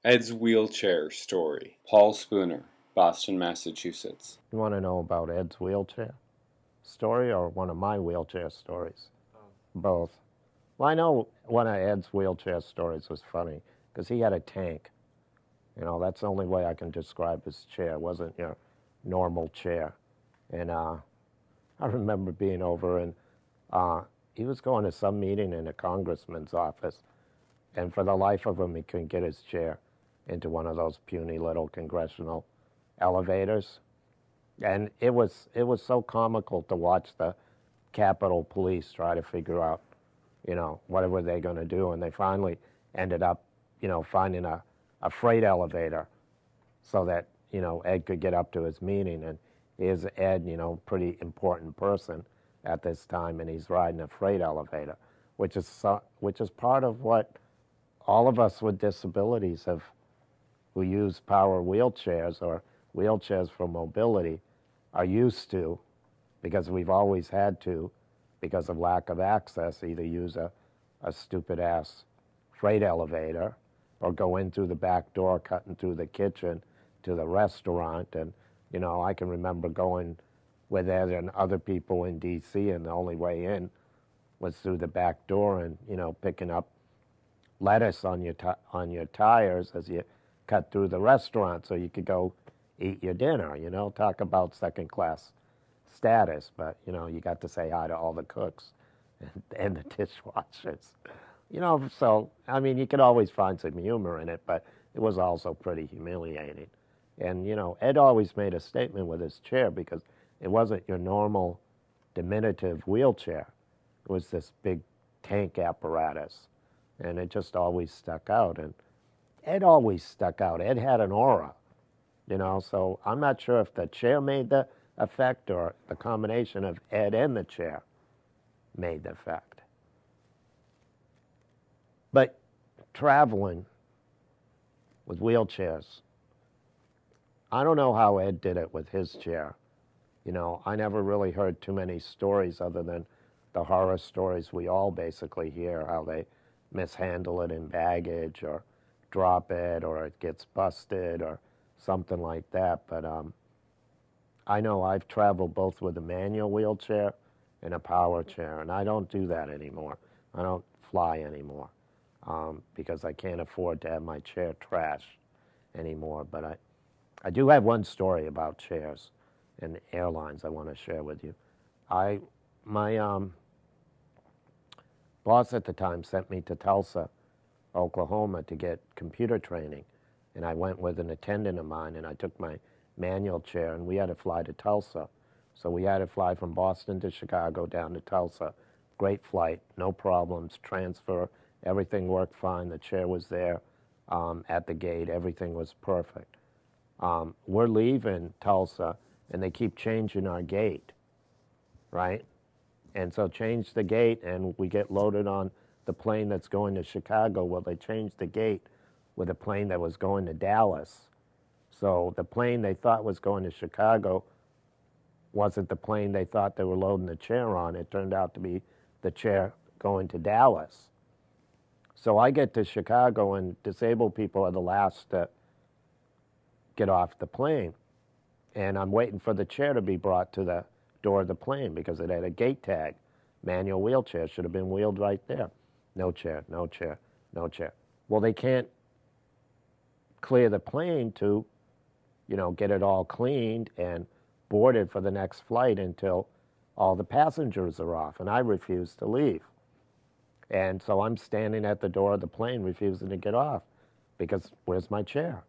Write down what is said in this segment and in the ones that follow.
Ed's wheelchair story. Paul Spooner, Boston, Massachusetts. You want to know about Ed's wheelchair story or one of my wheelchair stories? Both. Well, I know one of Ed's wheelchair stories was funny because he had a tank. You know, that's the only way I can describe his chair. It wasn't your normal chair. And I remember being over and he was going to some meeting in a congressman's office. And for the life of him, he couldn't get his chair into one of those puny little congressional elevators. And it was so comical to watch the Capitol Police try to figure out, you know, what were they going to do. And they finally ended up, you know, finding a freight elevator so that, you know, Ed could get up to his meeting. And here's Ed, you know, pretty important person at this time, and he's riding a freight elevator, which is part of what all of us with disabilities who use power wheelchairs or wheelchairs for mobility are used to, because we've always had to, because of lack of access, either use a stupid ass freight elevator or go in through the back door, cutting through the kitchen to the restaurant. And, you know, I can remember going with Ed and other people in DC, and the only way in was through the back door, and, you know, picking up lettuce on your tires as you cut through the restaurant so you could go eat your dinner. You know, talk about second class status. But, you know, you got to say hi to all the cooks and the dishwashers. You know, so I mean, you could always find some humor in it, but it was also pretty humiliating. And, you know, Ed always made a statement with his chair, because it wasn't your normal diminutive wheelchair. It was this big tank apparatus. And it just always stuck out. And Ed always stuck out. Ed had an aura, you know, so I'm not sure if the chair made the effect or the combination of Ed and the chair made the effect. But traveling with wheelchairs, I don't know how Ed did it with his chair. You know, I never really heard too many stories other than the horror stories we all basically hear, how they mishandle it in baggage or drop it or it gets busted or something like that. But I know I've traveled both with a manual wheelchair and a power chair, and I don't do that anymore. I don't fly anymore because I can't afford to have my chair trashed anymore. But I do have one story about chairs and airlines I want to share with you. My boss at the time sent me to Tulsa, Oklahoma, to get computer training. And I went with an attendant of mine, and I took my manual chair, and we had to fly to Tulsa. So we had to fly from Boston to Chicago down to Tulsa. Great flight, no problems, transfer, everything worked fine. The chair was there at the gate, everything was perfect. We're leaving Tulsa, and they keep changing our gate, right? And so change the gate, and we get loaded on the plane that's going to Chicago. Well, they changed the gate with a plane that was going to Dallas. So the plane they thought was going to Chicago wasn't the plane they thought they were loading the chair on. It turned out to be the chair going to Dallas. So I get to Chicago, and disabled people are the last to get off the plane. And I'm waiting for the chair to be brought to the door of the plane because it had a gate tag. Manual wheelchair should have been wheeled right there. No chair, no chair, no chair. Well, they can't clear the plane to, you know, get it all cleaned and boarded for the next flight until all the passengers are off, and I refuse to leave. And so I'm standing at the door of the plane refusing to get off because where's my chair?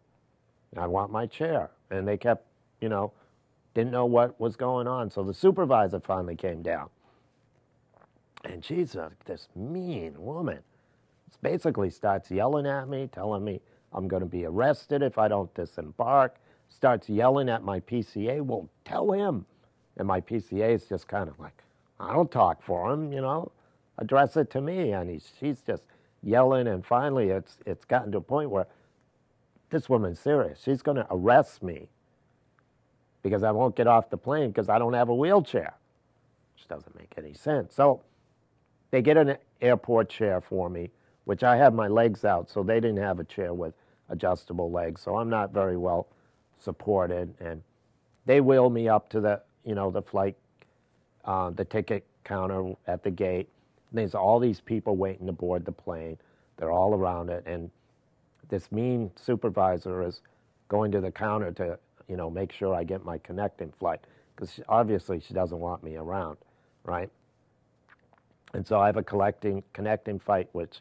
I want my chair. And they kept, you know, didn't know what was going on. So the supervisor finally came down. And she's this mean woman. She basically starts yelling at me, telling me I'm going to be arrested if I don't disembark. Starts yelling at my PCA. Well, tell him. And my PCA is just kind of like, I don't talk for him, you know. Address it to me. And she's just yelling. And finally, it's gotten to a point where this woman's serious. She's going to arrest me because I won't get off the plane because I don't have a wheelchair, which doesn't make any sense. So they get an airport chair for me, which I have my legs out, so they didn't have a chair with adjustable legs, so I'm not very well supported. And they wheel me up to the, the flight, the ticket counter at the gate. There's all these people waiting to board the plane. They're all around it, and this mean supervisor is going to the counter to, make sure I get my connecting flight, because obviously she doesn't want me around, right? And so I have a connecting flight, which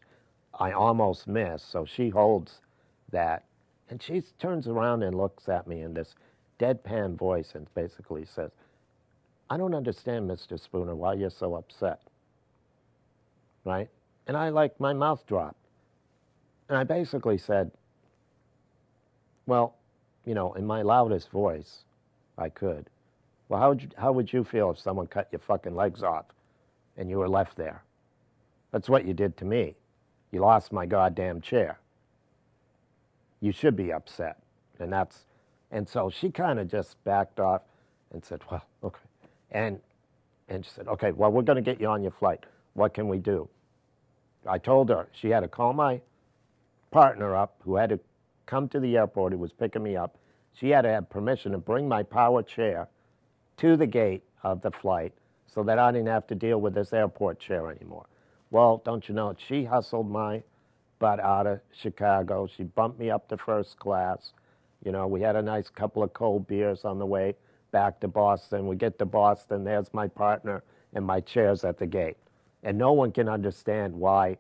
I almost miss, so she holds that, and she turns around and looks at me in this deadpan voice and basically says, "I don't understand, Mr. Spooner, why you're so upset," right? And my mouth dropped. And I basically said, well, in my loudest voice, I could, well, how would you feel if someone cut your fucking legs off and you were left there? That's what you did to me. You lost my goddamn chair. You should be upset. And so she kind of just backed off and said, well, okay. And she said, okay, well, we're going to get you on your flight. What can we do? I told her she had to call my partner up, who had to come to the airport, who was picking me up. She had to have permission to bring my power chair to the gate of the flight so that I didn't have to deal with this airport chair anymore. Well, don't you know, she hustled my butt out of Chicago. She bumped me up to first class. We had a nice couple of cold beers on the way back to Boston. We get to Boston, there's my partner, and my chair's at the gate. And no one can understand why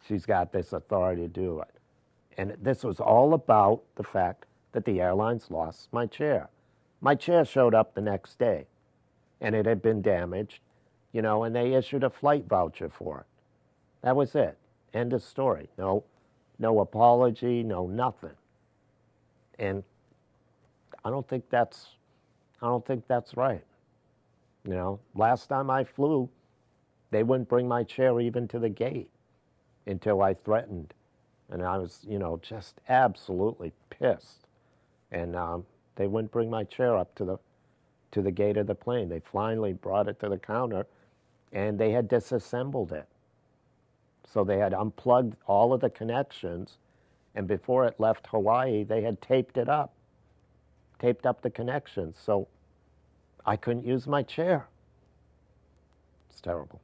she's got this authority to do it. And this was all about the fact that the airlines lost my chair. My chair showed up the next day, and it had been damaged, and they issued a flight voucher for it. That was it. End of story. No apology, no nothing. And I don't think that's right. Last time I flew, they wouldn't bring my chair even to the gate until I threatened. And I was, just absolutely pissed. And they wouldn't bring my chair up to the gate of the plane. They finally brought it to the counter, and they had disassembled it. So they had unplugged all of the connections, and before it left Hawaii, they had taped up the connections. So I couldn't use my chair. It's terrible.